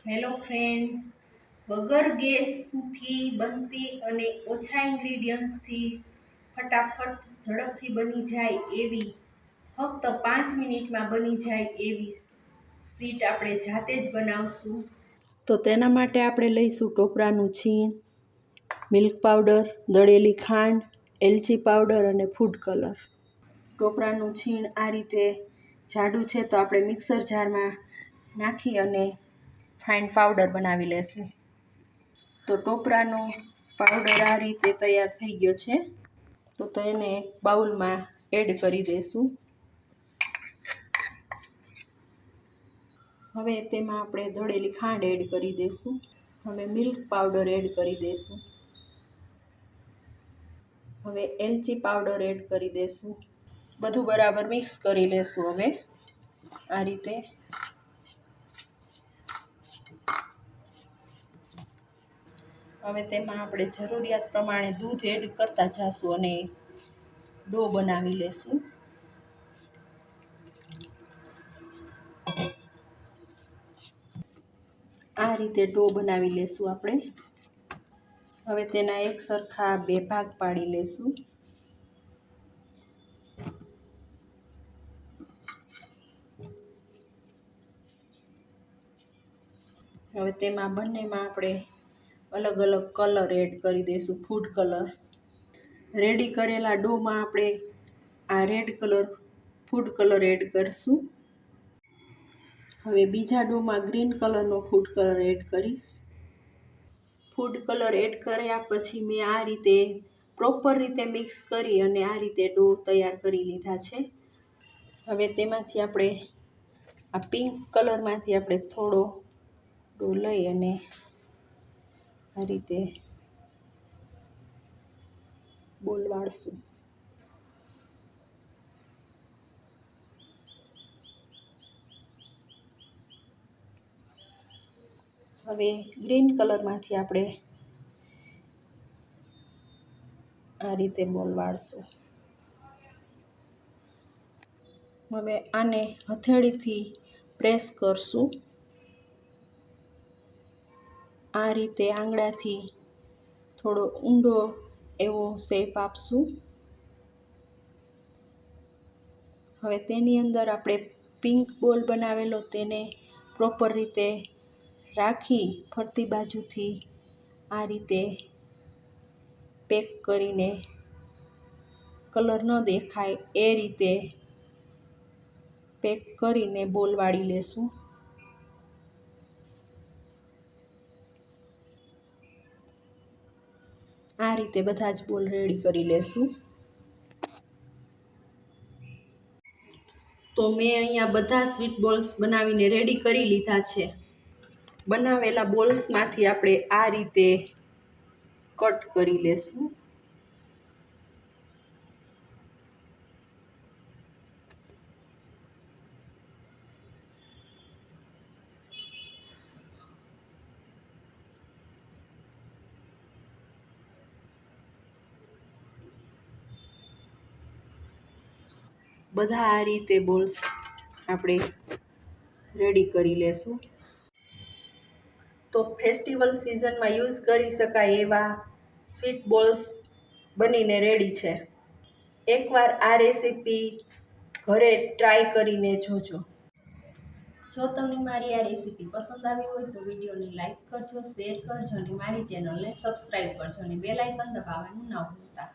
Hello friends, વગર ગેસથી બનતી અને ઓછા ઇન્ગ્રીડિયન્ટ્સથી ફટાફટ ઝડપથી બની જાય એવી, ફક્ત 5 મિનિટમાં બની જાય એવી સ્વીટ આપણે જાતે જ બનાવશું. તો તેના માટે આપણે લઈશું ટોપરાનું છીણ, મિલ્ક પાવડર, દળેલી ખાંડ, એલચી પાવડર અને ફૂડ કલર. ટોપરાનું છીણ આ રીતે જાડું છે તો આપણે મિક્સર જારમાં નાખી અને ફાઇન પાવડર બનાવી લેશું. તો ટોપરાનો પાવડર આ રીતે તૈયાર થઈ ગયો છે. તો તેને એક બાઉલમાં એડ કરી દઈશું. હવે તેમાં આપણે દળેલી ખાંડ એડ કરી દઈશું. હવે મિલ્ક પાવડર એડ કરી દઈશું. હવે એલચી પાવડર એડ કરી દઈશું. બધું બરાબર મિક્સ કરી લેશું. હવે આ રીતે હવે તેમાં આપણે જરૂરિયાત પ્રમાણે દૂધ એડ કરતા જાશું અને ડો બનાવી લેશું. આ રીતે ડો બનાવી લેશું આપણે. હવે તેના એક સરખા 2 ભાગ પાડી લેશું. હવે તેમાં બંનેમાં આપણે અલગ અલગ કલર એડ કરી દઈશું. ફૂડ કલર રેડી કરેલા ડોમાં આપણે આ red colour food colour add કરીશું. હવે બીજા ડોમાં ગ્રીન કલરનો ફૂડ કલર એડ કરીશ. ફૂડ કલર એડ કર્યા પછી મેં આ રીતે પ્રોપર રીતે મિક્સ કરી અને આ રીતે ડો તૈયાર કરી લીધા છે. હવે તેમાંથી આપણે આ પિંક કલરમાંથી આપણે થોડો ડો લઈ અને આ રીતે બોલ વાળશું. હવે ગ્રીન કલરમાંથી આપણે આ રીતે બોલ વાળશું. હવે આને હથેળીથી પ્રેસ કરશું. આ રીતે આંગળાથી થોડો ઊંડો એવો શેપ આપશું. હવે તેની અંદર આપણે પિંક બોલ બનાવેલો તેને પ્રોપર રીતે રાખી ફરતી બાજુથી આ રીતે પેક કરીને કલર ન દેખાય એ રીતે પેક કરીને બોલ વાળી લેશું. આ રીતે બધા જ બોલ રેડી કરી લેશું. તો મેં અહીંયા બધા સ્વીટ બોલ્સ બનાવીને રેડી કરી લીધા છે. બનાવેલા બોલ્સમાંથી આપણે આ રીતે કટ કરી લેશું. બધા આ રીતે બોલ્સ આપણે રેડી કરી લેશું. તો ફેસ્ટિવલ સિઝનમાં યુઝ કરી શકાય એવા સ્વીટ બોલ્સ બનીને રેડી છે. એકવાર આ રેસીપી ઘરે ટ્રાય કરીને જોજો. જો તમને મારી આ રેસીપી પસંદ આવી હોય તો વિડીયોને લાઈક કરજો, શેર કરજો અને મારી ચેનલને સબસ્ક્રાઈબ કરજો અને બેલ આઇકન દબાવવાનું ન ભૂલતા.